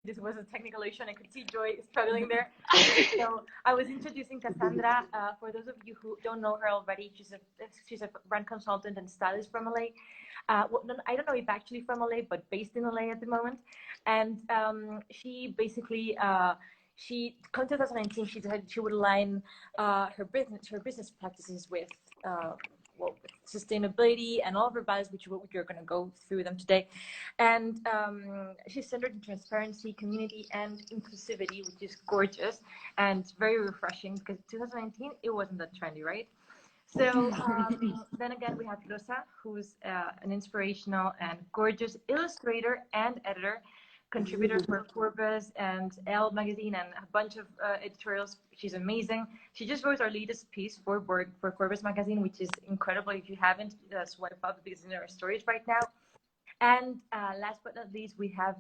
this was a technical issue, and I could see Joy struggling there. So I was introducing Cassandra. For those of you who don't know her already, she's a brand consultant and stylist from LA. Well, no, I don't know if actually from LA, but based in LA at the moment. And she basically, in 2019, she decided she would align her business practices with well, sustainability and all of her values, which you're going to go through them today. And she's centered in transparency, community, and inclusivity, which is gorgeous and very refreshing, because 2019, it wasn't that trendy, right? So then again, we have Rosa, who's an inspirational and gorgeous illustrator and editor, contributor for Forbes and Elle magazine and a bunch of editorials. She's amazing. She just wrote our latest piece for Forbes magazine, which is incredible. If you haven't, swipe up because in our stories right now. And last but not least, we have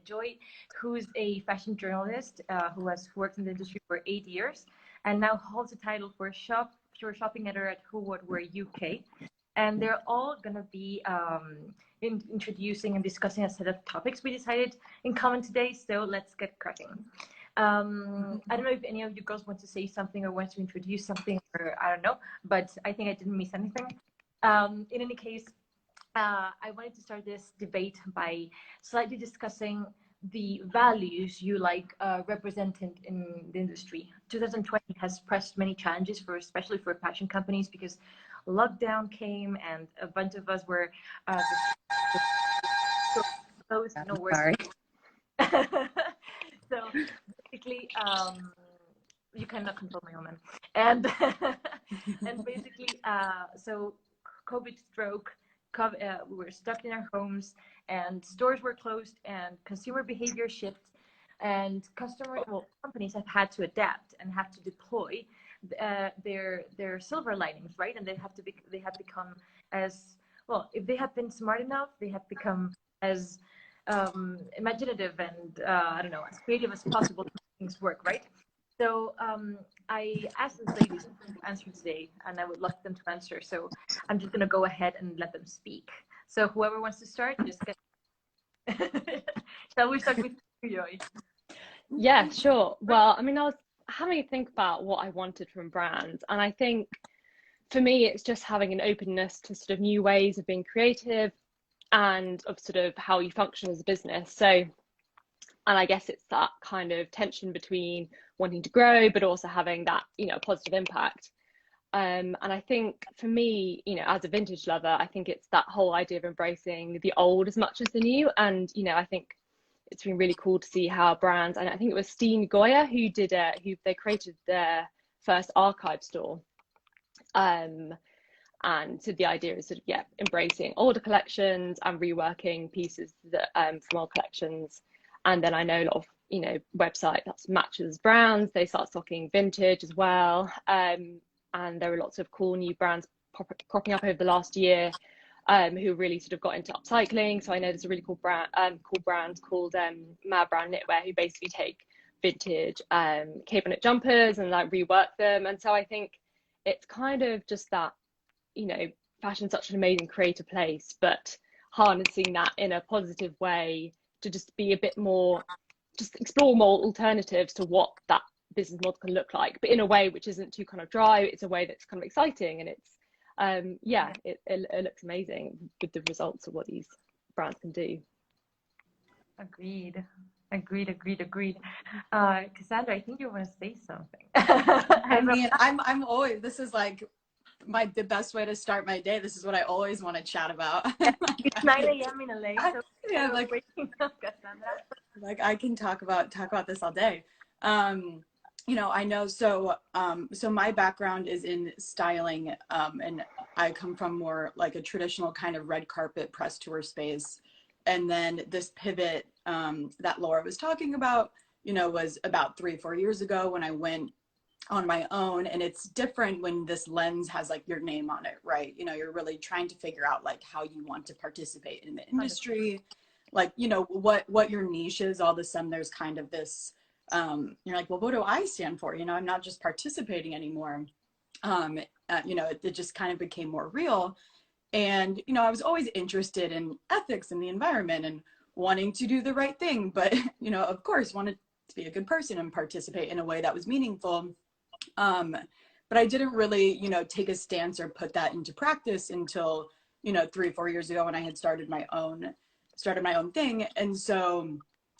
Joy, who's a fashion journalist who has worked in the industry for 8 years and now holds the title for shopping editor at Who What Wear UK. And they're all going to be introducing and discussing a set of topics we decided in common today. So let's get cracking. I don't know if any of you girls want to say something or want to introduce something, or I don't know, but I think I didn't miss anything. In any case, I wanted to start this debate by slightly discussing the values you like represented in the industry. 2020 has pressed many challenges, especially for fashion companies, because lockdown came and a bunch of us were closed. No worries. So basically, you cannot control my own man. And and basically, so COVID stroke. We were stuck in our homes, and stores were closed, and consumer behavior shifted, and companies have had to adapt and have to deploy their silver linings, right? And they have become as well. If they have been smart enough, they have become as imaginative and I don't know, as creative as possible to make things work, right? So I asked these ladies to answer today, and I would love them to answer. So I'm just going to go ahead and let them speak. So whoever wants to start, just get. Shall we start with you, Joy? Yeah, sure. Well, I mean, I was having to think about what I wanted from brands, and I think for me, it's just having an openness to sort of new ways of being creative and of sort of how you function as a business. So. And I guess it's that kind of tension between wanting to grow, but also having that, positive impact. And I think for me, as a vintage lover, I think it's that whole idea of embracing the old as much as the new. And, I think it's been really cool to see how brands, and I think it was Steen Goya who they created their first archive store. And so the idea is sort of, embracing older collections and reworking pieces that, from old collections. And then I know a lot of, website that matches brands, they start stocking vintage as well. And there are lots of cool new brands cropping up over the last year who really sort of got into upcycling. So I know there's a really cool brand called Mad Brown Knitwear, who basically take vintage cape knit jumpers and like rework them. And so I think it's kind of just that, fashion's such an amazing creative place, but harnessing that in a positive way to just be a bit more, just explore more alternatives to what that business model can look like, but in a way which isn't too kind of dry. It's a way that's kind of exciting, and it's it looks amazing with the results of what these brands can do. Agreed. Cassandra, I think you want to say something. I mean, I'm always, this is like the best way to start my day. This is what I always want to chat about. It's 9 a.m. in LA. So yeah, like I can talk about this all day. I know. So my background is in styling, and I come from more like a traditional kind of red carpet press tour space. And then this pivot that Laura was talking about, was about 3-4 years ago when I went on my own. And it's different when this lens has like your name on it, right? You're really trying to figure out like how you want to participate in the industry, like, what your niche is. All of a sudden there's kind of this, you're like, well, what do I stand for? I'm not just participating anymore. It just kind of became more real. And, I was always interested in ethics and the environment and wanting to do the right thing, but, you know, of course, wanted to be a good person and participate in a way that was meaningful. But I didn't really, you know, take a stance or put that into practice until, you know, 3-4 years ago when I had started my own thing. And so,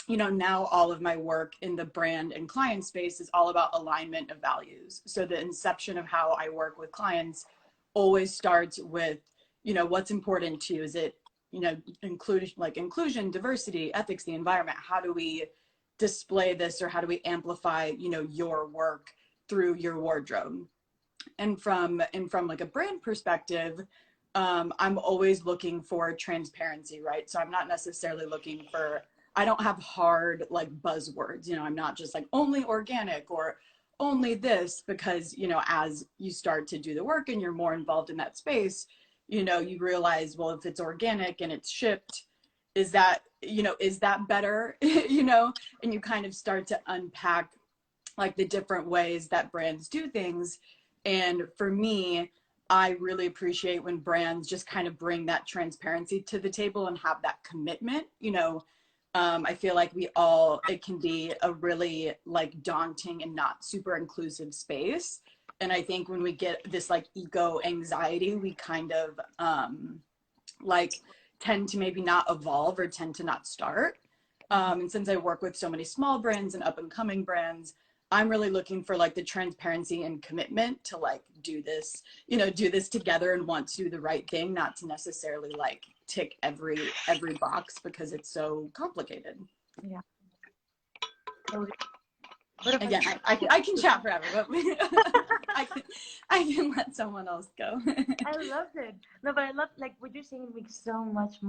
you know, now all of my work in the brand and client space is all about alignment of values. So the inception of how I work with clients always starts with, you know, what's important to you? Is it, you know, inclusion, diversity, ethics, the environment? How do we display this, or how do we amplify, you know, your work through your wardrobe? And from like a brand perspective, I'm always looking for transparency, right? So I'm not necessarily looking for, I don't have hard like buzzwords, you know, I'm not just like only organic or only this, because, you know, as you start to do the work and you're more involved in that space, you know, you realize, well, if it's organic and it's shipped, is that, you know, is that better? You know, and you kind of start to unpack like the different ways that brands do things. And for me, I really appreciate when brands just kind of bring that transparency to the table and have that commitment. You know, I feel like it can be a really like daunting and not super inclusive space. And I think when we get this like eco anxiety, we kind of like tend to maybe not evolve or tend to not start. And since I work with so many small brands and up and coming brands, I'm really looking for like the transparency and commitment to like do this, you know, do this together and want to do the right thing, not to necessarily like tick every box because it's so complicated. Yeah. Again, I can chat forever, but I can let someone else go. I loved it. No, but I love like what you're saying makes so much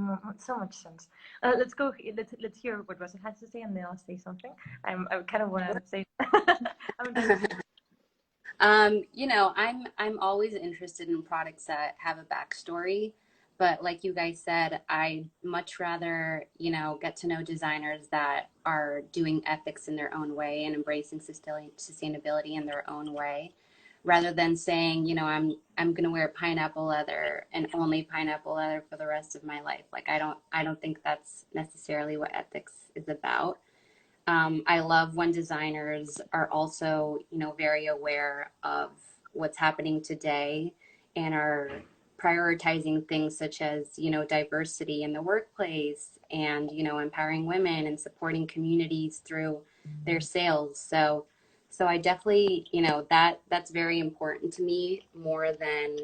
sense. Let's go. Let's hear what Rosa has to say, and then I'll say something. I kind of want to say. You know, I'm always interested in products that have a backstory, but like you guys said, I much rather, you know, get to know designers that are doing ethics in their own way and embracing sustainability in their own way, rather than saying, you know, I'm going to wear pineapple leather and only pineapple leather for the rest of my life. Like I don't think that's necessarily what ethics is about. I love when designers are also, you know, very aware of what's happening today and are prioritizing things such as, you know, diversity in the workplace and, you know, empowering women and supporting communities through their sales. So I definitely, you know, that's very important to me more than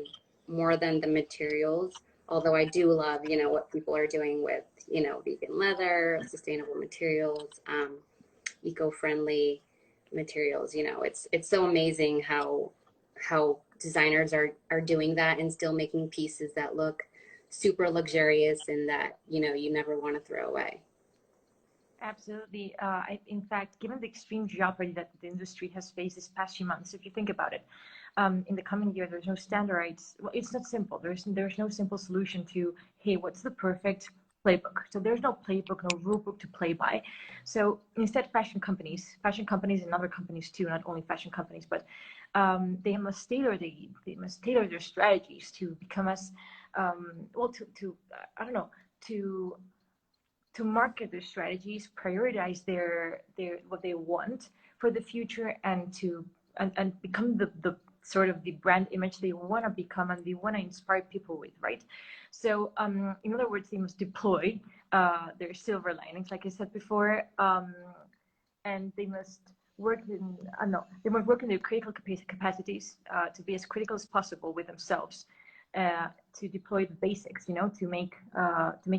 the materials. Although I do love, you know, what people are doing with, you know, vegan leather, sustainable materials, eco-friendly materials. You know, it's so amazing how designers are doing that and still making pieces that look super luxurious and that, you know, you never want to throw away. Absolutely. In fact, given the extreme jeopardy that the industry has faced this past few months, if you think about it, in the coming year, there's no standardized. Well, it's not simple. There's no simple solution to, hey, what's the perfect playbook? So there's no playbook, no rule book to play by. So instead, fashion companies and other companies too, not only fashion companies, but they must tailor their strategies to become as to market their strategies, prioritize their what they want for the future, and become the sort of the brand image they want to become and they want to inspire people with, right? So in other words, they must deploy their silver linings, like I said before, and they must work in their critical capacities to be as critical as possible with themselves, to deploy the basics, you know, to make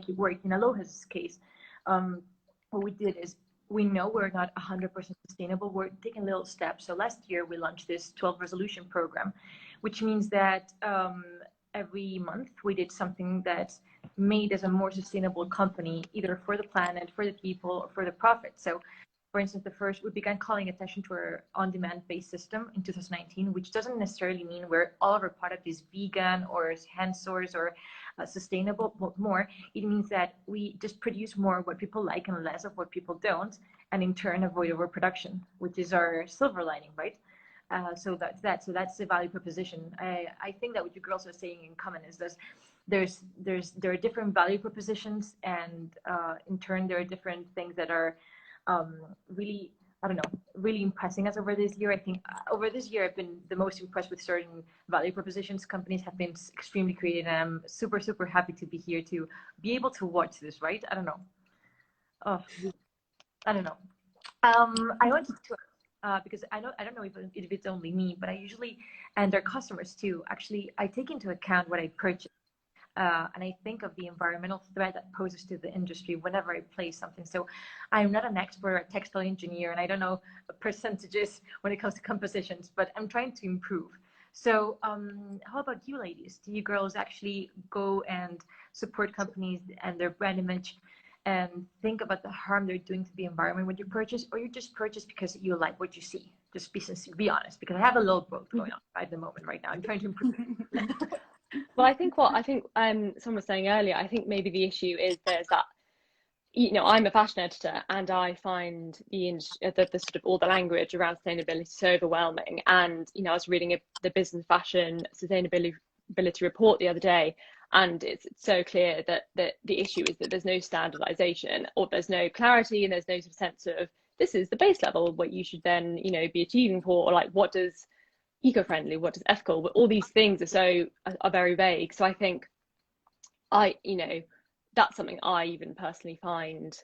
it work. In Alohas' case, what we did is, we know we're not 100% sustainable. We're taking little steps. So last year we launched this 12 resolution program, which means that every month we did something that made us a more sustainable company, either for the planet, for the people, or for the profit. So for instance, we began calling attention to our on-demand based system in 2019, which doesn't necessarily mean where all of our product is vegan or hand sourced or sustainable, but more, it means that we just produce more of what people like and less of what people don't, and in turn avoid overproduction, which is our silver lining, right? So that's the value proposition. I think that what you girls are saying in common is this, there are different value propositions, and in turn there are different things that are really, I don't know, really impressing us over this year. I think over this year I've been the most impressed with certain value propositions. Companies have been extremely creative, and I'm super, super happy to be here to be able to watch this, right? I don't know. Oh, I don't know. I wanted to, because I don't know if it's only me, but I usually, and their customers too, actually, I take into account what I purchase. And I think of the environmental threat that poses to the industry whenever I place something. So I'm not an expert or a textile engineer, and I don't know percentages when it comes to compositions, but I'm trying to improve. So how about you ladies? Do you girls actually go and support companies and their brand image and think about the harm they're doing to the environment when you purchase, or you just purchase because you like what you see? Just be sincere, be honest, because I have a low both going on at the moment right now. I'm trying to improve. Well, I think someone was saying earlier, I think maybe the issue is there's that, you know, I'm a fashion editor, and I find the sort of all the language around sustainability so overwhelming. And, you know, I was reading the Business Fashion Sustainability report the other day, and it's so clear that the issue is that there's no standardization, or there's no clarity, and there's no sort of sense of this is the base level what you should then, you know, be achieving for, or like what does eco-friendly, what does ethical, but all these things are very vague. So I think you know, that's something I even personally find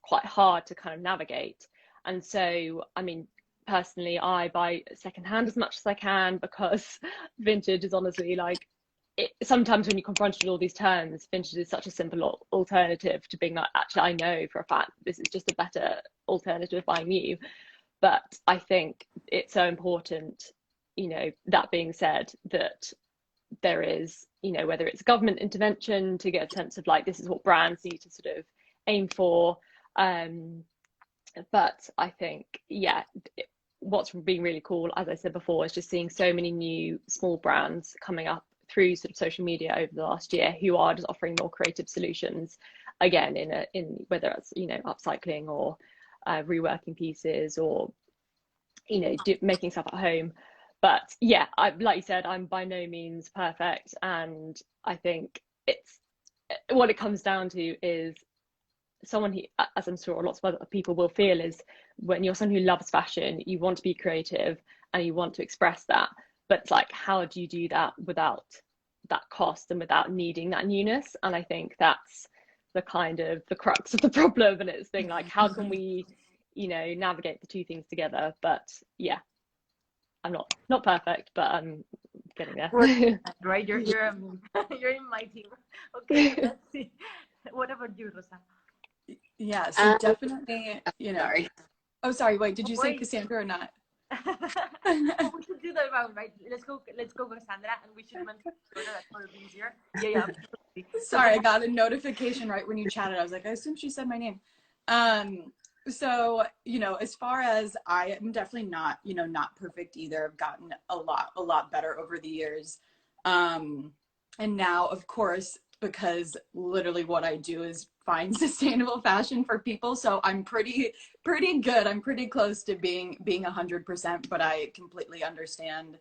quite hard to kind of navigate. And so, I mean, personally, I buy secondhand as much as I can, because vintage is honestly like, sometimes when you're confronted with all these terms, vintage is such a simple alternative to being like, actually, I know for a fact this is just a better alternative buying new. But I think it's so important, you know, that being said, that there is, you know, whether it's government intervention to get a sense of like, this is what brands need to sort of aim for. But I think, yeah, what's been really cool, as I said before, is just seeing so many new small brands coming up through sort of social media over the last year who are just offering more creative solutions, again, in whether it's, you know, upcycling or reworking pieces, or, you know, making stuff at home. But yeah, like you said, I'm by no means perfect, and I think it's what it comes down to is someone who, as I'm sure lots of other people will feel, is when you're someone who loves fashion, you want to be creative and you want to express that, but it's like, how do you do that without that cost and without needing that newness? And I think that's the kind of the crux of the problem, and it's being like, how can we, you know, navigate the two things together? But yeah, I'm not perfect, but I'm getting there. Right, you're you're in my team. Okay, let's see. What about you, Rosa? Yeah, so definitely, you know. Sorry. Oh, sorry. Wait, did you say Cassandra or not? Oh, we should do that round, right? Let's go, Cassandra, and we should mention that's probably easier. Yeah, absolutely. Sorry, I got a notification right when you chatted. I was like, I assume she said my name. So, you know, as far as I am definitely not, you know, not perfect either. I've gotten a lot better over the years. And now, of course, because literally what I do is find sustainable fashion for people. So I'm pretty good. I'm pretty close to being 100%, but I completely understand,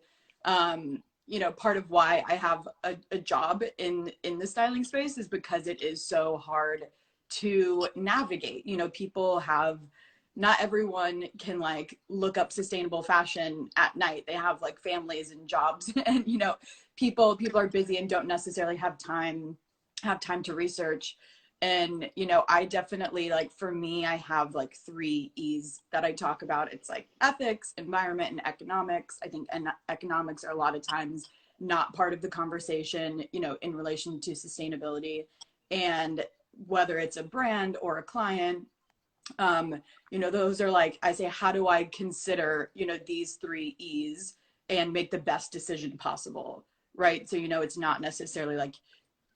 you know, part of why I have a job in the styling space is because it is so hard to navigate. You know, people have, not everyone can like look up sustainable fashion at night. They have like families and jobs, and you know, people are busy and don't necessarily have time to research. And you know, I definitely, like, for me, I have like 3 E's that I talk about. It's like ethics, environment, and economics. I think economics are a lot of times not part of the conversation, you know, in relation to sustainability. And whether it's a brand or a client, you know, those are like, I say, how do I consider, you know, these 3 E's and make the best decision possible, right? So, you know, it's not necessarily like,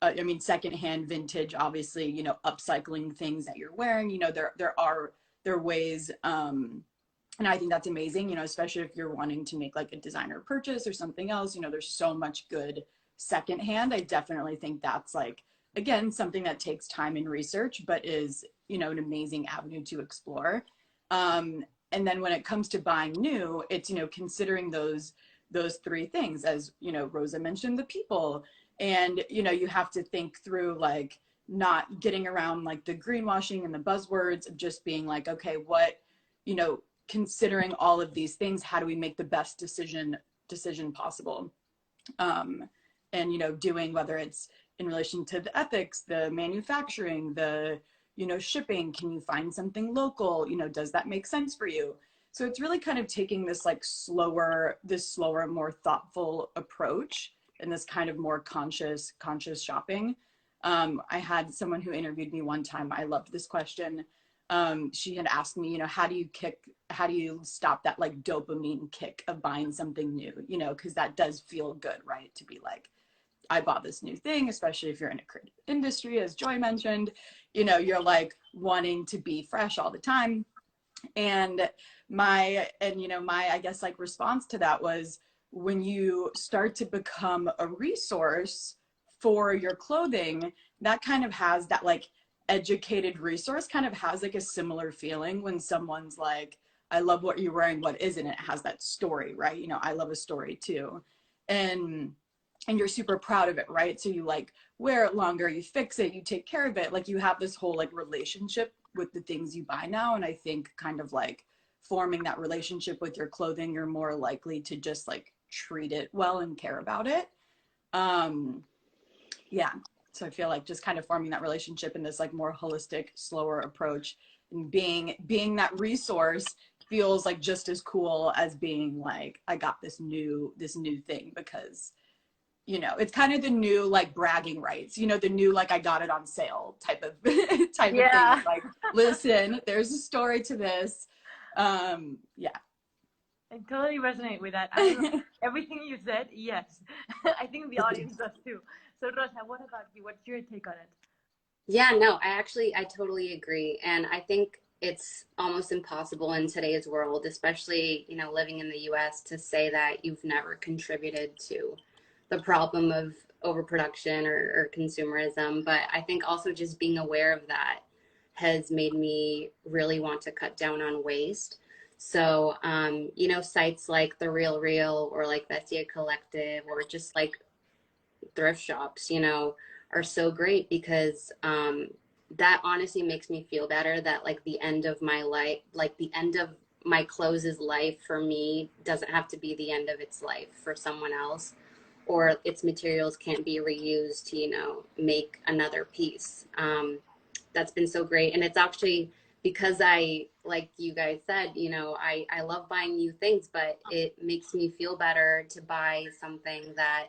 I mean, secondhand, vintage, obviously, you know, upcycling things that you're wearing, you know, there are ways, and I think that's amazing, you know, especially if you're wanting to make like a designer purchase or something else, you know, there's so much good secondhand. I definitely think that's like, again, something that takes time and research, but is, you know, an amazing avenue to explore. And then when it comes to buying new, it's, you know, considering those 3 things, as, you know, Rosa mentioned, the people And, you know, you have to think through like not getting around like the greenwashing and the buzzwords of just being like, okay, what, you know, considering all of these things, how do we make the best decision possible? And, you know, doing, whether it's in relation to the ethics, the manufacturing, the, you know, shipping, can you find something local? You know, does that make sense for you? So it's really kind of taking this like slower, more thoughtful approach and this kind of more conscious shopping. I had someone who interviewed me one time. I loved this question. She had asked me, you know, how do you stop that like dopamine kick of buying something new? You know, because that does feel good, right? To be like, I bought this new thing, especially if you're in a creative industry, as Joy mentioned, you know, you're like wanting to be fresh all the time. And I guess like response to that was, when you start to become a resource for your clothing, that kind of has that like educated resource kind of has like a similar feeling when someone's like, I love what you're wearing, what is it? And it has that story, right? You know, I love a story too. And you're super proud of it, right? So you like wear it longer, you fix it, you take care of it. Like you have this whole like relationship with the things you buy now. And I think kind of like forming that relationship with your clothing, you're more likely to just like treat it well and care about it. Yeah. So I feel like just kind of forming that relationship in this like more holistic, slower approach, and being that resource feels like just as cool as being like, I got this new thing, because, you know, it's kind of the new like bragging rights, you know, the new like I got it on sale type of thing. It's like, listen, there's a story to this. Yeah. I totally resonate with that. Everything you said, yes. I think the audience does too. So Rosa, what about you? What's your take on it? Yeah, no, I totally agree. And I think it's almost impossible in today's world, especially, you know, living in the US, to say that you've never contributed to the problem of overproduction or consumerism. But I think also just being aware of that has made me really want to cut down on waste. So, you know, sites like The Real Real or like Vestia Collective or just like thrift shops, you know, are so great because that honestly makes me feel better that like the end of my life, like the end of my clothes' life for me doesn't have to be the end of its life for someone else, or its materials can't be reused to, you know, make another piece. That's been so great. And it's actually because I, like you guys said, you know, I love buying new things, but it makes me feel better to buy something that,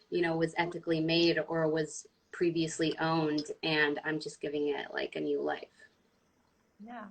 you know, was ethically made or was previously owned, and I'm just giving it like a new life. Yeah.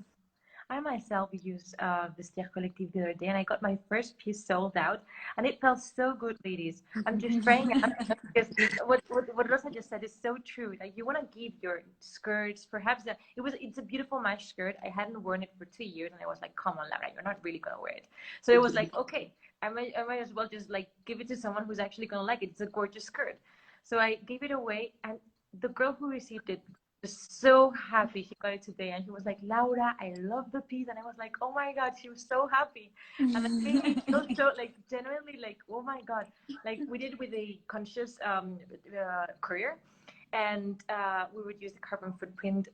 I myself used the Stier Collective the other day, and I got my first piece sold out, and it felt so good, ladies. I'm just trying out because what Rosa just said is so true. Like you want to give your skirts, perhaps it's a beautiful mesh skirt. I hadn't worn it for 2 years, and I was like, come on, Laura, you're not really gonna wear it. So it was like, okay, I might as well just like give it to someone who's actually gonna like it. It's a gorgeous skirt. So I gave it away, and the girl who received it was so happy. She got it today, and she was like, Laura, I love the piece. And I was like, oh my God, she was so happy. And that made me feel so like genuinely like, oh my God. Like we did with a conscious courier, and we would use the carbon footprint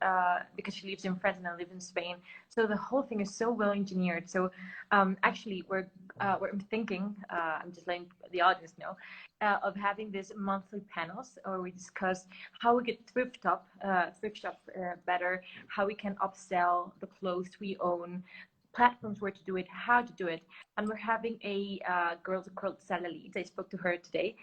because she lives in France and I live in Spain. So the whole thing is so well engineered. So actually we're thinking, I'm just letting the audience know, of having these monthly panels where we discuss how we get thrift shop better, how we can upsell the clothes we own, platforms where to do it, how to do it. And we're having a girl called Sala Leeds. I spoke to her today.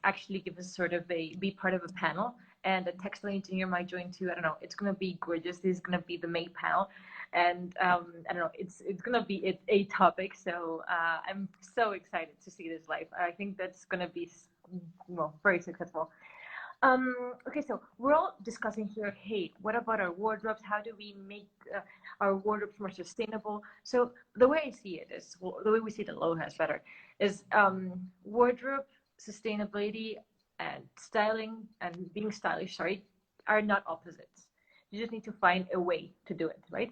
Actually give us sort of be part of a panel, and a textile engineer might join too. I don't know. It's gonna be gorgeous. This is gonna be the main panel, and I don't know. It's gonna be a topic. So I'm so excited to see this live. I think that's gonna be very successful. Okay, so we're all discussing here, hey, what about our wardrobes? How do we make our wardrobes more sustainable? So the way I see it is, well, the way we see it at Alohas better, is wardrobe sustainability and styling and being stylish, sorry, are not opposites. You just need to find a way to do it, right?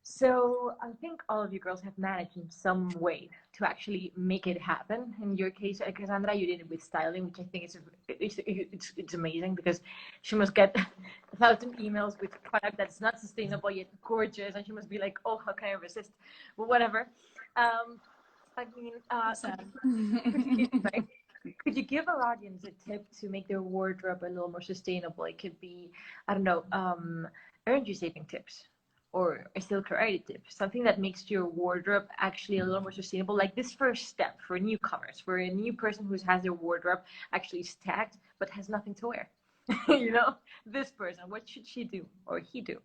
So I think all of you girls have managed in some way to actually make it happen. In your case, Cassandra, you did it with styling, which I think is it's amazing, because she must get 1,000 emails with product that's not sustainable yet gorgeous, and she must be like, oh, how can I resist? Well, whatever. I mean, right? Could you give our audience a tip to make their wardrobe a little more sustainable? It could be, I don't know, energy saving tips, or a still curated tip, something that makes your wardrobe actually a little more sustainable, like this first step for newcomers, for a new person who has their wardrobe actually stacked but has nothing to wear. You know, this person, what should she do or he do?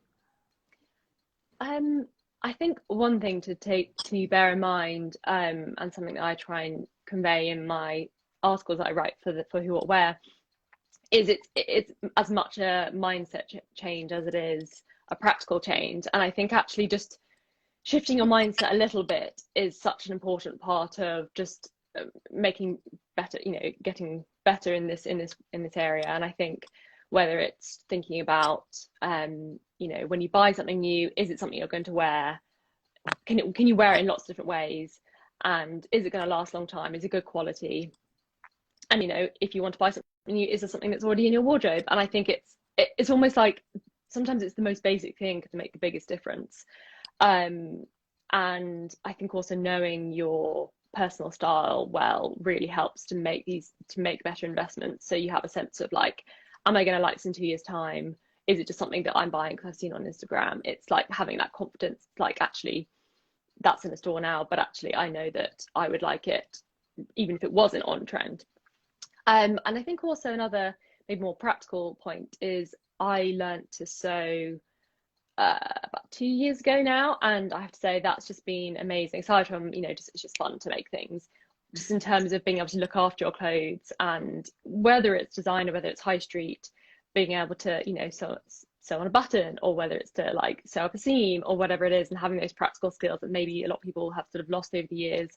I think one thing to bear in mind, and something that I try and convey in my articles that I write for Who What Wear, is it's as much a mindset change as it is a practical change. And I think actually just shifting your mindset a little bit is such an important part of just making better, you know, getting better in this area. And I think whether it's thinking about you know, when you buy something new, is it something you're going to wear? Can you wear it in lots of different ways? And is it going to last a long time? Is it good quality? And, you know, if you want to buy something new, is there something that's already in your wardrobe? And I think it's almost like sometimes it's the most basic thing to make the biggest difference. And I think also knowing your personal style well really helps to make better investments. So you have a sense of like, am I going to like this in 2 years' time? Is it just something that I'm buying because I've seen on Instagram? It's like having that confidence, like actually that's in the store now, but actually I know that I would like it even if it wasn't on trend. And I think also another maybe more practical point is I learned to sew about 2 years ago now, and I have to say that's just been amazing. Aside from, you know, it's just fun to make things, just in terms of being able to look after your clothes, and whether it's designer, whether it's high street, being able to, you know, sew on a button, or whether it's to like sew up a seam or whatever it is, and having those practical skills that maybe a lot of people have sort of lost over the years.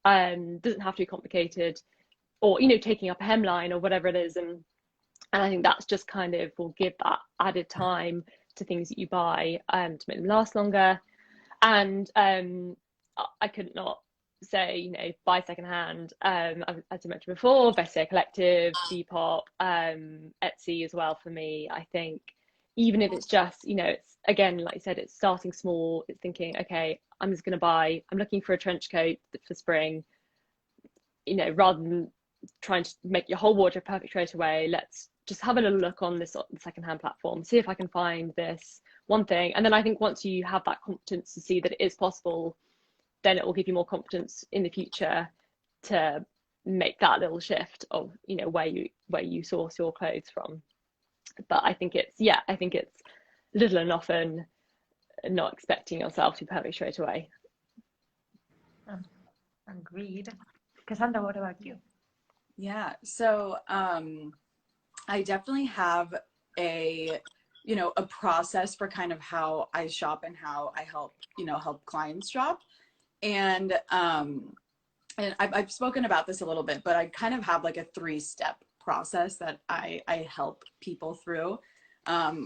Doesn't have to be complicated, or, you know, taking up a hemline or whatever it is. And I think that's just kind of will give that added time to things that you buy to make them last longer. And I could not say, you know, buy secondhand. As I mentioned before, Vestiaire Collective, Depop, Etsy as well for me. I think even if it's just, you know, it's again, like you said, it's starting small. It's thinking, okay, I'm looking for a trench coat for spring, you know, rather than trying to make your whole wardrobe perfect straight away. Let's just have a little look on this secondhand platform, see if I can find this one thing. And then I think once you have that confidence to see that it is possible, then it will give you more confidence in the future to make that little shift of, you know, where you source your clothes from. But I think it's little and often not expecting yourself to be perfect straight away. Agreed. Cassandra, what about you? Yeah, so I definitely have a process for kind of how I shop and how I help clients shop. And I've spoken about this a little bit, but I kind of have like a 3-step process that I help people through.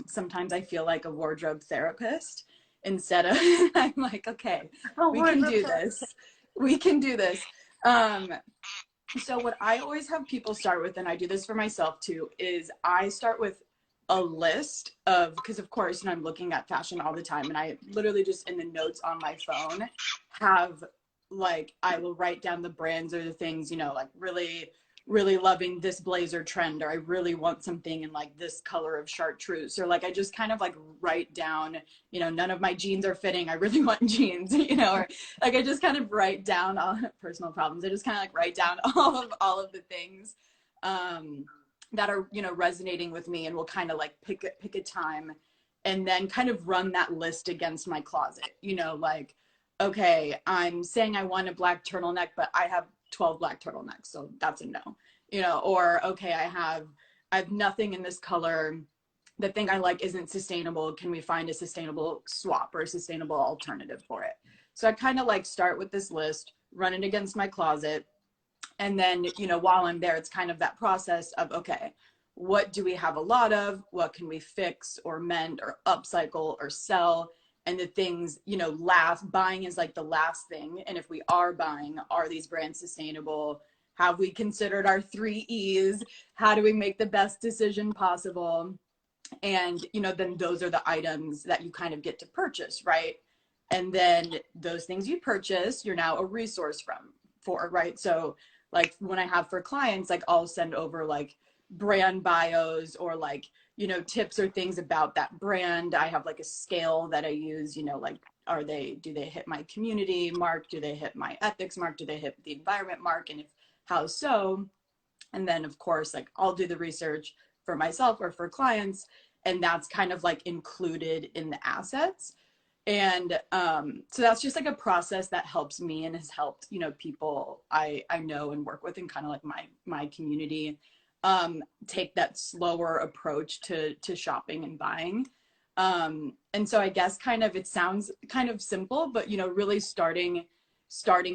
Sometimes I feel like a wardrobe therapist instead of, I'm like, okay, we can do this. We can do this. So what I always have people start with, and I do this for myself too, is I start with a list of, because of course, and I'm looking at fashion all the time, and I literally just in the notes on my phone have like, I will write down the brands or the things, you know, like really, really loving this blazer trend, or I really want something in like this color of chartreuse, or like I just kind of like write down, you know, none of my jeans are fitting, I really want jeans, you know, or like I just kind of write down all personal problems. I just kind of like write down all of the things that are, you know, resonating with me, and we'll kind of like pick a time and then kind of run that list against my closet, you know, like, okay, I'm saying I want a black turtleneck, but I have 12 black turtlenecks, so that's a no, you know. Or okay, I have nothing in this color, the thing I like isn't sustainable, can we find a sustainable swap or a sustainable alternative for it? So I kind of like start with this list, run it against my closet, and then, you know, while I'm there, it's kind of that process of, okay, what do we have a lot of, what can we fix or mend or upcycle or sell, and the things, you know, buying is like the last thing. And if we are buying, are these brands sustainable? Have we considered our 3 E's? How do we make the best decision possible? And, you know, then those are the items that you kind of get to purchase, right? And then those things you purchase, you're now a resource for, right? So like when I have for clients, like I'll send over like brand bios or like, you know, tips or things about that brand. I have like a scale that I use, you know, like, do they hit my community mark? Do they hit my ethics mark? Do they hit the environment mark? And if, how so? And then of course, like I'll do the research for myself or for clients, and that's kind of like included in the assets. And so that's just like a process that helps me and has helped, you know, people I know and work with and kind of like my community take that slower approach to shopping and buying. And so I guess kind of, it sounds kind of simple, but, you know, really starting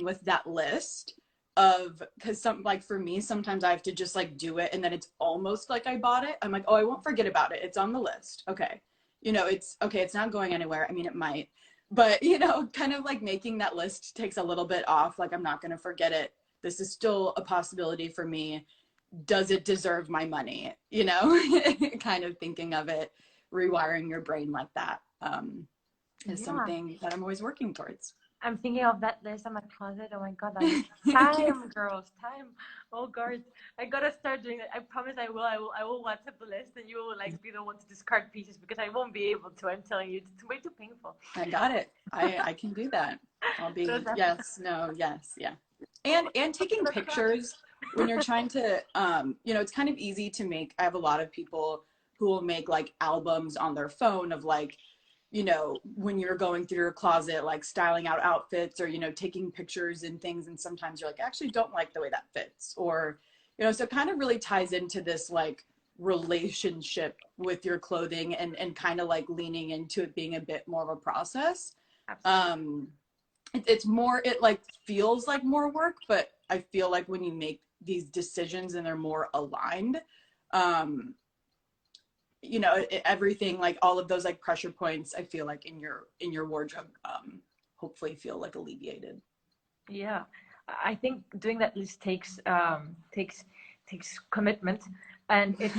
with that list of, because like for me, sometimes I have to just like do it and then it's almost like I bought it. I'm like, oh, I won't forget about it. It's on the list. Okay. You know, it's okay. It's not going anywhere. I mean, it might, but you know, kind of like making that list takes a little bit off. Like, I'm not going to forget it. This is still a possibility for me. Does it deserve my money? You know, kind of thinking of it, rewiring your brain like that is something that I'm always working towards. I'm thinking of that list in my closet. Oh my God, time, girls, time. Oh God, I gotta start doing it. I promise I will. I will WhatsApp the list, and you will like be the one to discard pieces because I won't be able to. I'm telling you, it's way too painful. I got it. I can do that. I'll be yes, no, yes, yeah. And taking pictures when you're trying to, you know, it's kind of easy to make. I have a lot of people who will make like albums on their phone of like, you know, when you're going through your closet, like styling out outfits or, you know, taking pictures and things. And sometimes you're like, I actually don't like the way that fits. Or, you know, so it kind of really ties into this like relationship with your clothing and kind of like leaning into it being a bit more of a process. It's more, it like feels like more work, but I feel like when you make these decisions and they're more aligned, you know, everything, like all of those like pressure points, I feel like in your wardrobe hopefully feel like alleviated. Yeah, I think doing that list takes commitment, and it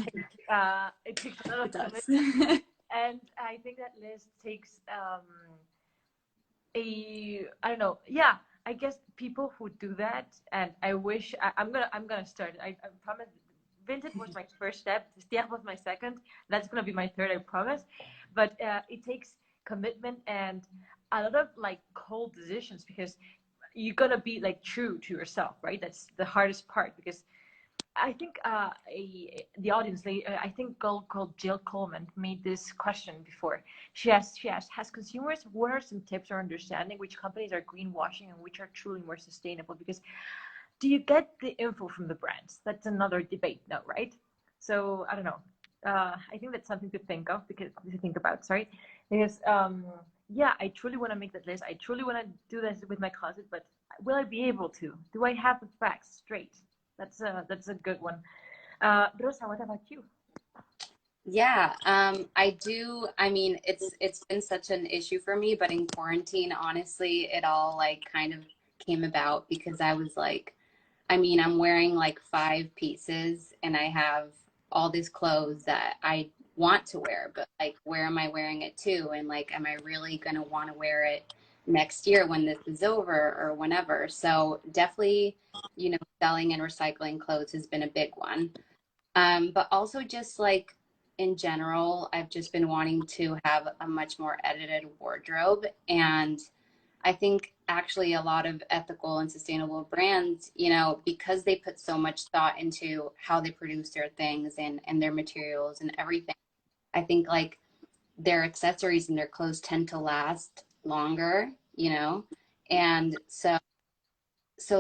takes a lot of commitment. And I think that list takes I don't know. Yeah, I guess people who do that, and I wish I'm gonna start. I promise. Vinted was my first step. Stier was my second. That's gonna be my third, I promise. But it takes commitment and a lot of like cold decisions because you're gonna be like true to yourself, right? That's the hardest part because I think the audience, I think girl called Jill Coleman made this question before. She asked, has consumers, what are some tips or understanding which companies are greenwashing and which are truly more sustainable? Because do you get the info from the brands? That's another debate now, right? So I don't know. I think that's something to think of because yeah, I truly want to make that list. I truly want to do this with my closet, but will I be able to? Do I have the facts straight? That's a good one. Rosa, what about you? Yeah, I do. I mean, it's been such an issue for me, but in quarantine, honestly, it all like kind of came about because I was like, I mean, I'm wearing like 5 pieces and I have all these clothes that I want to wear, but like, where am I wearing it to? And like, am I really going to want to wear it next year when this is over or whenever? So definitely, you know, selling and recycling clothes has been a big one. But also just like in general, I've just been wanting to have a much more edited wardrobe. And I think actually a lot of ethical and sustainable brands, you know, because they put so much thought into how they produce their things and their materials and everything, I think like their accessories and their clothes tend to last longer, you know, and so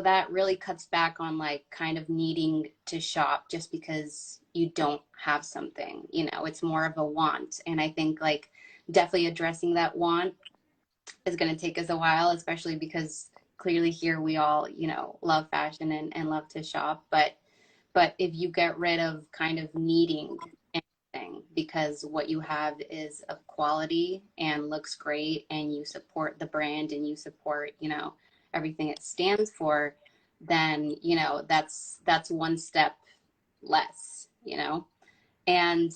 that really cuts back on like kind of needing to shop just because you don't have something, you know, it's more of a want. And I think like definitely addressing that want is going to take us a while, especially because clearly here we all, you know, love fashion and love to shop. But if you get rid of kind of needing anything, thing, because what you have is of quality and looks great, and you support the brand and you support, you know, everything it stands for, then, you know, that's one step less, you know. And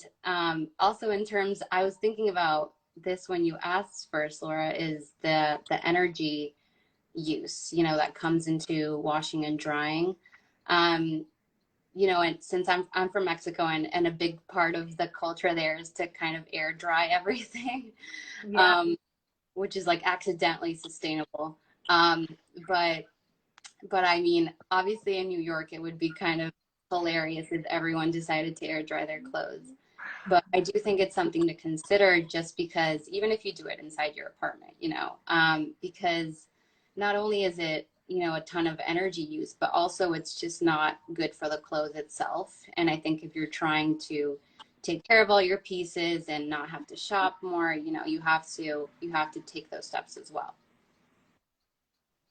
also in terms, I was thinking about this when you asked first, Laura, is the energy use, you know, that comes into washing and drying. You know, and since I'm from Mexico, and a big part of the culture there is to kind of air dry everything, Yeah. which is like accidentally sustainable. Um, but I mean, obviously in New York, it would be kind of hilarious if everyone decided to air dry their clothes. But I do think it's something to consider, just because even if you do it inside your apartment, you know, because not only is it, you know, a ton of energy use, but also it's just not good for the clothes itself. And I think if you're trying to take care of all your pieces and not have to shop more, you know, you have to take those steps as well.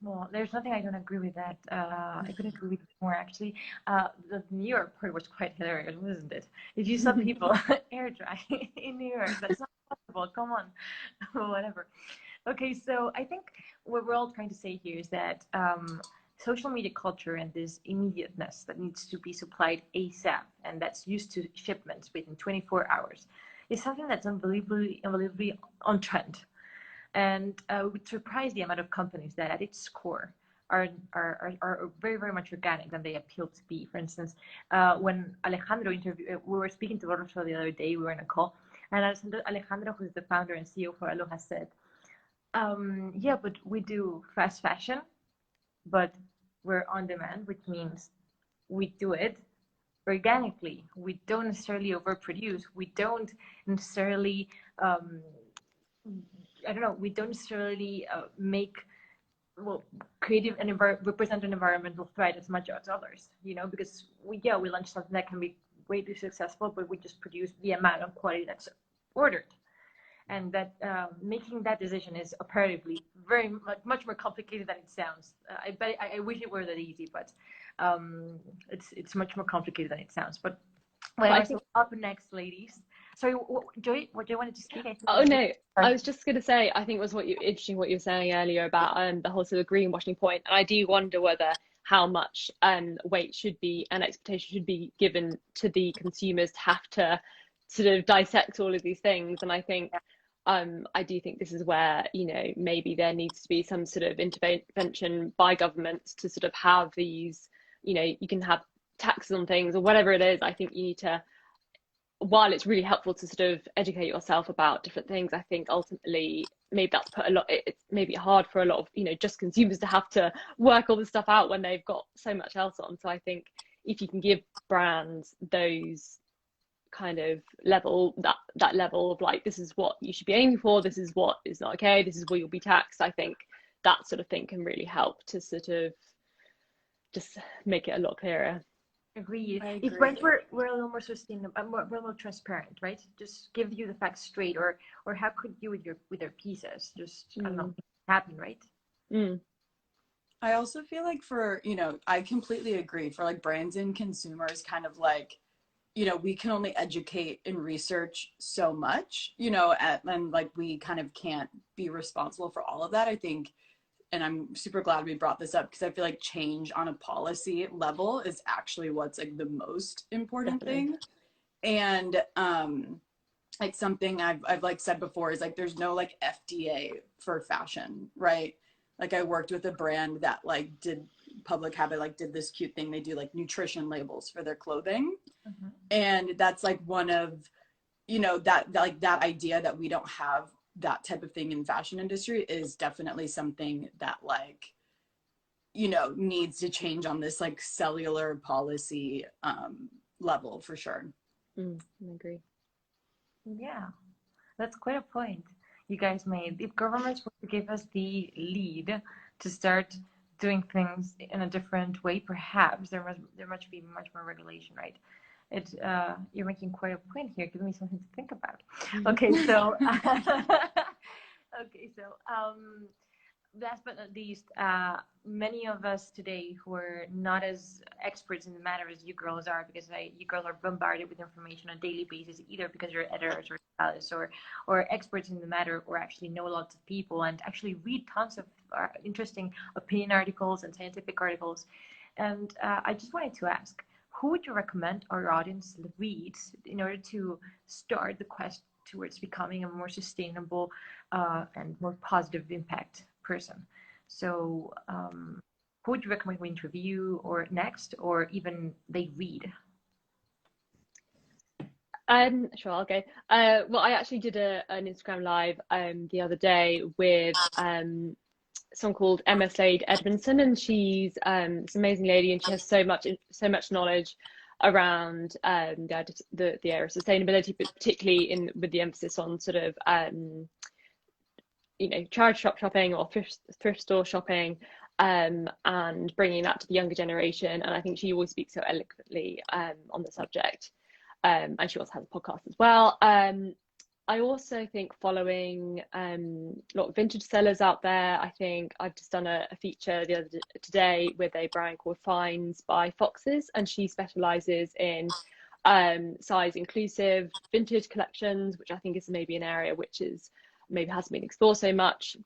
Well, there's nothing I don't agree with that. I couldn't agree with it more, actually. The New York part was quite hilarious, wasn't it? If you saw people air dry in New York, that's not possible. Come on, whatever. Okay, so I think what we're all trying to say here is that social media culture and this immediateness that needs to be supplied ASAP, and that's used to shipments within 24 hours, is something that's unbelievably on trend. And it would surprise the amount of companies that at its core are very, very much organic than they appeal to be. For instance, when Alejandro interviewed, we were speaking to Rosa the other day, we were in a call, and Alejandro, who's the founder and CEO for Alohas, said, yeah, but we do fast fashion, but we're on demand, which means we do it organically. We don't necessarily overproduce. We don't necessarily I don't know, we don't necessarily make, well, creative and represent an environmental threat as much as others, you know, because we launch something that can be greatly successful, but we just produce the amount of quality that's ordered. And that making that decision is apparently very much more complicated than it sounds. I wish it were that easy, but it's much more complicated than it sounds. But whatever. So up next, ladies. Sorry, Joy, what do you wanted to speak? Oh no, I was just going to say, I think was interesting what you were saying earlier about the whole sort of greenwashing point. And I do wonder whether how much weight should be and expectation should be given to the consumers to have to sort of dissect all of these things. And I think I do think this is where, you know, maybe there needs to be some sort of intervention by governments to sort of have these, you know, you can have taxes on things or whatever it is. I think you need to, while it's really helpful to sort of educate yourself about different things, I think ultimately maybe that's put a lot, it's maybe hard for a lot of, you know, just consumers to have to work all this stuff out when they've got so much else on. So I think if you can give brands those kind of level, that level of like, this is what you should be aiming for, this is what is not okay, this is where you'll be taxed, I think that sort of thing can really help to sort of just make it a lot clearer. Agreed. If brands were a little more sustainable, a little more transparent, right? Just give you the facts straight, or how could you with their pieces? Just I don't know, happen, right? I also feel like for, you know, I completely agree, for like brands and consumers, kind of like, you know, we can only educate and research so much, you know, and like we kind of can't be responsible for all of that, I think. And I'm super glad we brought this up, because I feel like change on a policy level is actually what's like the most important thing. And like something I've like said before is like, there's no like FDA for fashion, right? Like I worked with a brand that like did Public Habit, like did this cute thing. They do like nutrition labels for their clothing. And that's like one of, you know, that like that idea that we don't have that type of thing in fashion industry is definitely something that like, you know, needs to change on this like cellular policy level for sure. I agree. Yeah, that's quite a point you guys made. If governments were to give us the lead to start doing things in a different way, perhaps there must be much more regulation, right? You're making quite a point here, giving me something to think about. Okay, so last but not least, many of us today who are not as experts in the matter as you girls are, because you girls are bombarded with information on a daily basis, either because you're editors or stylists or experts in the matter, or actually know lots of people and actually read tons of interesting opinion articles and scientific articles. And I just wanted to ask, who would you recommend our audience read in order to start the quest towards becoming a more sustainable and more positive impact person? So who would you recommend we interview or next, or even they read? Sure, I'll go. Well, I actually did an Instagram live the other day with someone called Emma Slade Edmondson, and she's this amazing lady, and she has so much knowledge around the area of sustainability, but particularly with the emphasis on sort of charity shop shopping or thrift store shopping, and bringing that to the younger generation. And I think she always speaks so eloquently on the subject. And she also has a podcast as well. I also think following a lot of vintage sellers out there. I think I've just done a feature today with a brand called Finds by Foxes, and she specializes in size inclusive vintage collections, which I think is maybe an area which maybe hasn't been explored so much.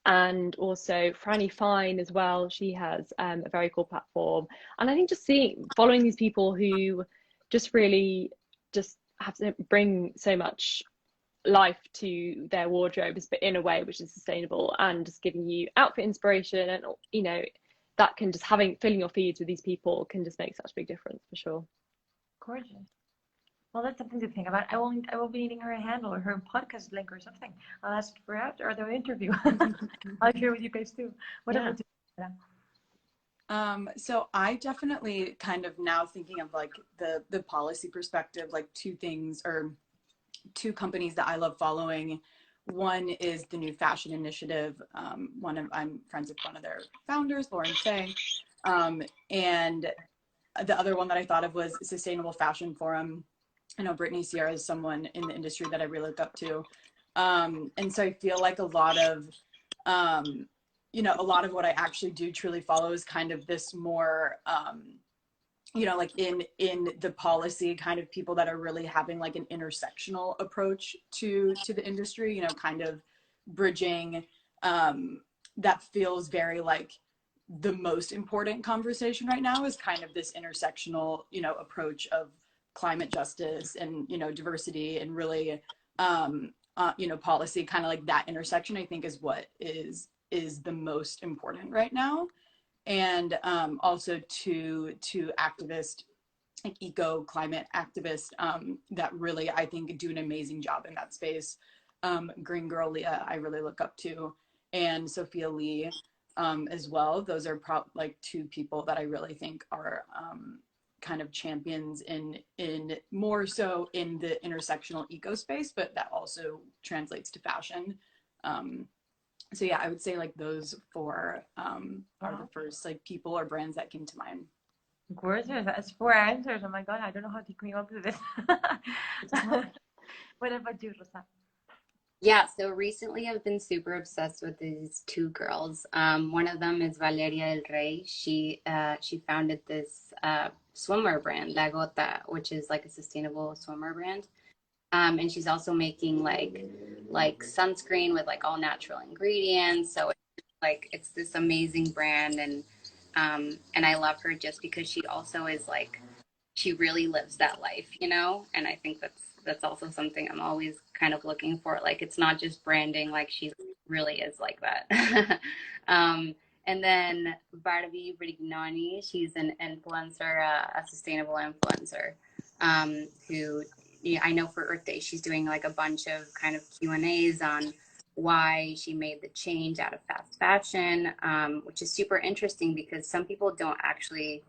And also Franny Fine as well. She has a very cool platform, and I think just following these people who just really just have to bring so much life to their wardrobes, but in a way which is sustainable, and just giving you outfit inspiration, and that can just filling your feeds with these people can just make such a big difference, for sure. Gorgeous. Well, that's something to think about. I will be needing her handle or her podcast link or something. I'll ask for it or the interview. I'll share with you guys too. What about you? So I definitely kind of now thinking of like the policy perspective, like two companies that I love following. One is the New Fashion Initiative. I'm friends with one of their founders, Laura Lamarca. And the other one that I thought of was Sustainable Fashion Forum. I know Brittany Sierra is someone in the industry that I really look up to. And so I feel like a lot of what I actually do truly follow is kind of this more, like in the policy kind of people that are really having like an intersectional approach to the industry, kind of bridging, that feels very like the most important conversation right now is kind of this intersectional, approach of climate justice and, diversity and really, policy, kind of like that intersection, I think is what is the most important right now. And also to activists, like climate activists that really, I think, do an amazing job in that space. Green Girl Leah, I really look up to, and Sophia Lee as well. Those are like two people that I really think are kind of champions in more so in the intersectional eco space, but that also translates to fashion. So yeah, I would say like those four are the first like people or brands that came to mind. Gorgeous. That's 4 answers. Oh my God, I don't know how to come up with this. What about you, Rosa? Yeah, so recently I've been super obsessed with these two girls. One of them is Valeria del Rey. She founded this swimwear brand, La Gota, which is like a sustainable swimwear brand. And she's also making like sunscreen with like all natural ingredients. So it's this amazing brand, and I love her just because she also is like, she really lives that life, and I think that's also something I'm always kind of looking for. Like, it's not just branding, like she really is like that. And then Barbie Brignoni, she's an influencer, a sustainable influencer, who I know for Earth Day, she's doing like a bunch of kind of Q&As on why she made the change out of fast fashion, which is super interesting because some people don't actually,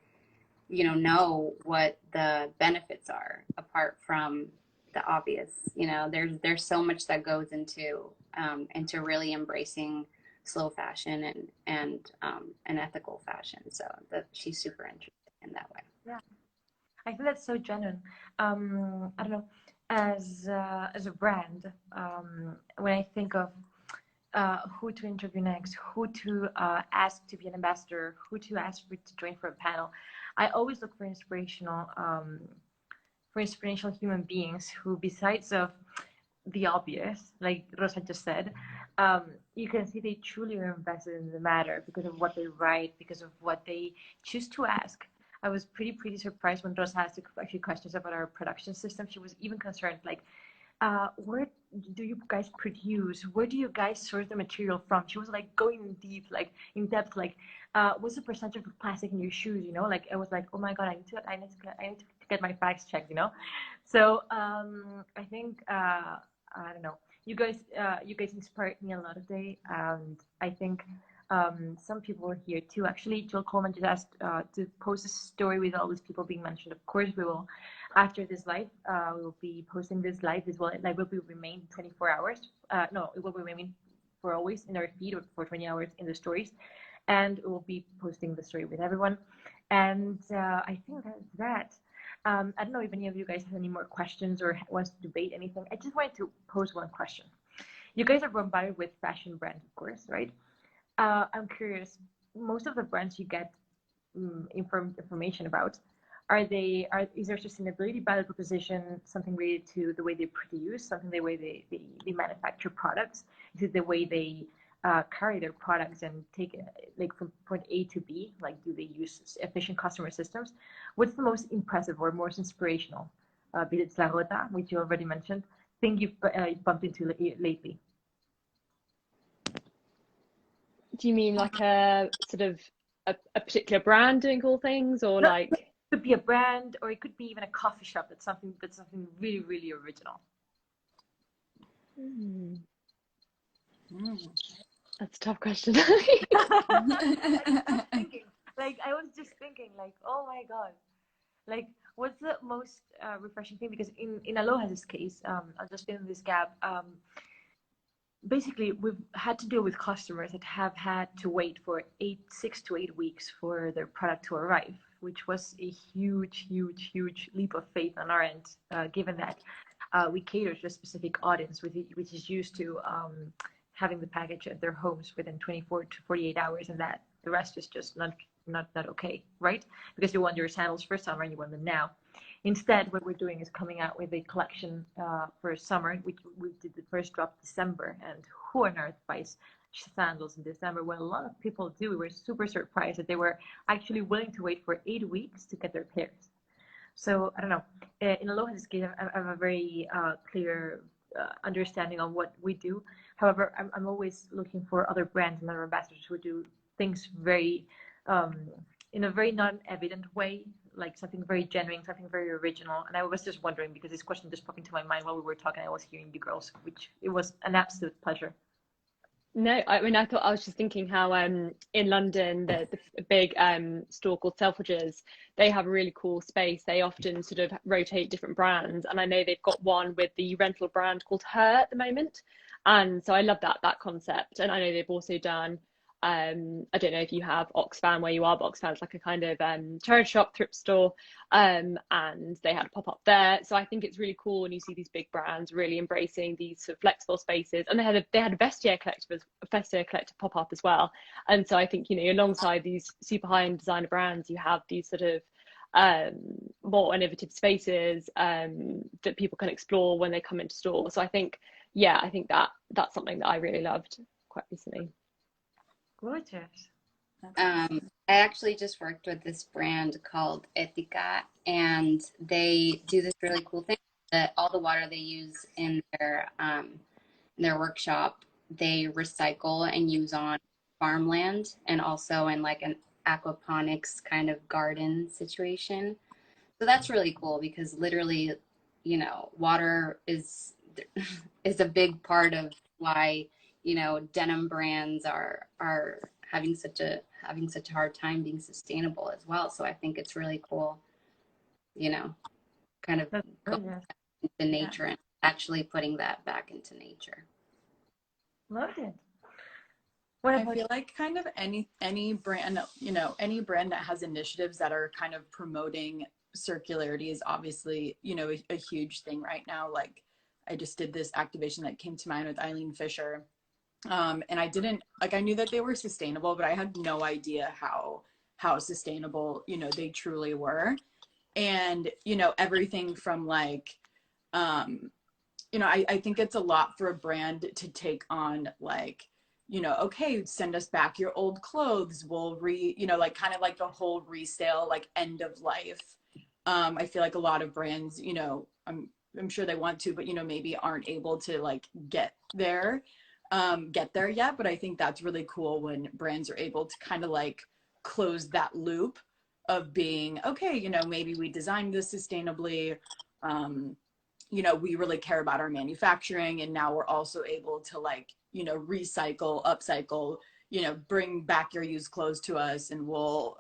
know what the benefits are apart from the obvious. There's so much that goes into really embracing slow fashion and ethical fashion. So that she's super interested in that way. Yeah, I think that's so genuine. I don't know, as a brand, when I think of who to interview next, who to ask to be an ambassador, who to ask to join for a panel. I always look for inspirational human beings who, besides of the obvious, like Rosa just said, you can see they truly are invested in the matter because of what they write, because of what they choose to ask. I was pretty surprised when Rosa asked a few questions about our production system. She was even concerned, like, where do you guys produce? Where do you guys source the material from? She was like going deep, like in depth, like, what's the percentage of plastic in your shoes? You know, like I was like, oh my god, I need to get my facts checked. You know, so I think I don't know. You guys inspired me a lot today, and I think some people are here too. Actually, Jill Coleman just asked to post a story with all these people being mentioned. Of course, we will. After this live, we will be posting this live as well. Live will remain 24 hours. No, it will remain for always in our feed, or for 20 hours in the stories, and we will be posting the story with everyone. And I think that's that. I don't know if any of you guys have any more questions or wants to debate anything. I just wanted to pose one question. You guys are bombarded with fashion brands, of course, right? I'm curious, most of the brands you get information about, is their sustainability value proposition something related to the way they produce, something the way they manufacture products? Is it the way they carry their products and take it like from point A to B? Like, do they use efficient customer systems? What's the most impressive or most inspirational, be it La Rota, which you already mentioned, thing you've bumped into lately? Do you mean like a sort of a particular brand doing cool things, or No, like? it could be a brand, or it could be even a coffee shop that's something really original. That's a tough question. I was just thinking, like, oh my god, like, what's the most refreshing thing? Because in Alohas' case, I'll just fill in this gap. Basically, we've had to deal with customers that have had to wait for 6 to 8 weeks for their product to arrive, which was a huge leap of faith on our end, given that we cater to a specific audience, which is used to having the package at their homes within 24 to 48 hours, and that the rest is just not okay, right? Because you want your sandals for summer and you want them now. Instead, what we're doing is coming out with a collection for summer, which we did the first drop December. And who on earth buys sandals in December? Well, a lot of people do. We were super surprised that they were actually willing to wait for 8 weeks to get their pairs. So I don't know. In Aloha's case, I have a very clear understanding on what we do. However, I'm always looking for other brands and other ambassadors who do things very in a very non-evident way, like something very genuine, something very original. And I was just wondering, because this question just popped into my mind while we were talking, I was hearing you girls, which it was an absolute pleasure. No, I mean, I was just thinking how in London, the big store called Selfridges, they have a really cool space. They often sort of rotate different brands, and I know they've got one with the rental brand called Her at the moment, and so I love that concept. And I know they've also done I don't know if you have Oxfam where you are, but Oxfam's like a kind of charity shop, thrift store, and they had a pop-up there. So I think it's really cool when you see these big brands really embracing these sort of flexible spaces. And they had a Vestiaire collective pop-up as well. And so I think, you know, alongside these super high-end designer brands, you have these sort of more innovative spaces that people can explore when they come into store. So I think, yeah, I think that's something that I really loved quite recently. Gorgeous. I actually just worked with this brand called Etica, and they do this really cool thing that all the water they use in their workshop, they recycle and use on farmland, and also in like an aquaponics kind of garden situation. So that's really cool, because literally, you know, water is a big part of why, you know, denim brands are having such a hard time being sustainable as well. So I think it's really cool, you know, kind of going into nature and actually putting that back into nature. Loved it. I feel like kind of any brand, you know, any brand that has initiatives that are kind of promoting circularity is obviously, you know, a huge thing right now. Like, I just did this activation that came to mind with Eileen Fisher, And I didn't, like, I knew that they were sustainable, but I had no idea how sustainable, you know, they truly were. And, you know, everything from like, you know, I think it's a lot for a brand to take on, like, you know, okay, send us back your old clothes. We'll you know, like kind of like the whole resale, like end of life. I feel like a lot of brands, you know, I'm sure they want to, but, you know, maybe aren't able to like get there yet. But I think that's really cool when brands are able to kind of like close that loop of being, okay, you know, maybe we designed this sustainably. You know, we really care about our manufacturing, and now we're also able to like, you know, recycle, upcycle, you know, bring back your used clothes to us, and we'll,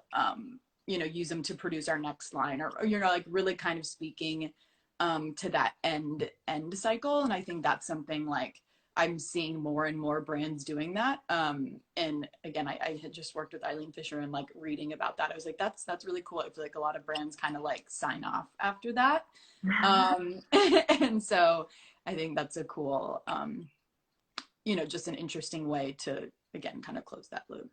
you know, use them to produce our next line, or you know, like really kind of speaking to that end cycle. And I think that's something like I'm seeing more and more brands doing that. And again, I had just worked with Eileen Fisher, and like reading about that, I was like, that's really cool. I feel like a lot of brands kind of like sign off after that. And so I think that's a cool, you know, just an interesting way to, again, kind of close that loop.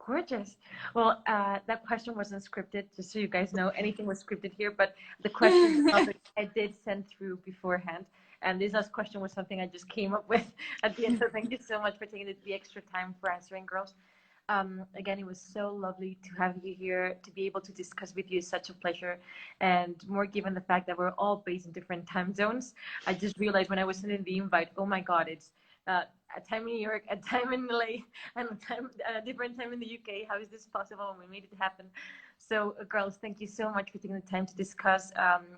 Gorgeous. Well, that question wasn't scripted, just so you guys know. Anything was scripted here, but the question I did send through beforehand. And this last question was something I just came up with at the end. So thank you so much for taking the extra time for answering, girls. Again, it was so lovely to have you here, to be able to discuss with you. It's such a pleasure. And more given the fact that we're all based in different time zones. I just realized when I was sending the invite, oh my God, it's a time in New York, a time in LA, and a different time in the UK. How is this possible? And we made it happen. So, girls, thank you so much for taking the time to discuss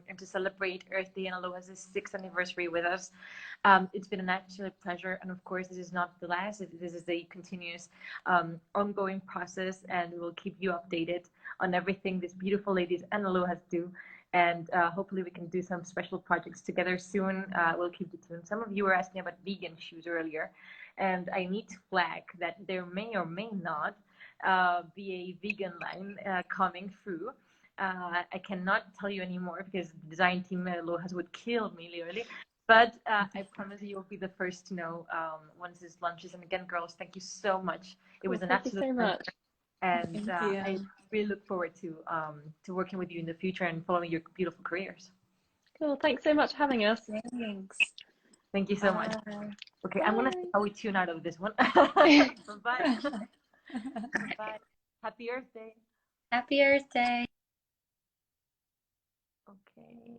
and to celebrate Earth Day and Alohas' 6th anniversary with us. It's been an absolute pleasure. And of course, this is not the last. This is a continuous, ongoing process, and we will keep you updated on everything these beautiful ladies and Alohas do. And hopefully we can do some special projects together soon. We'll keep you tuned. Some of you were asking about vegan shoes earlier, and I need to flag that there may or may not be a vegan line coming through. I cannot tell you anymore because the design team at Alohas would kill me literally. But I promise you will be the first to know once this launches. And again, girls, thank you so much. It was an absolute Thank you so much. and I really look forward to working with you in the future and following your beautiful careers. Cool. Thanks so much for having us. Thanks. Thank you so much. Okay, I'm gonna see how we tune out of this one. Bye. Bye. Happy Earth Day. Happy Earth Day. Okay.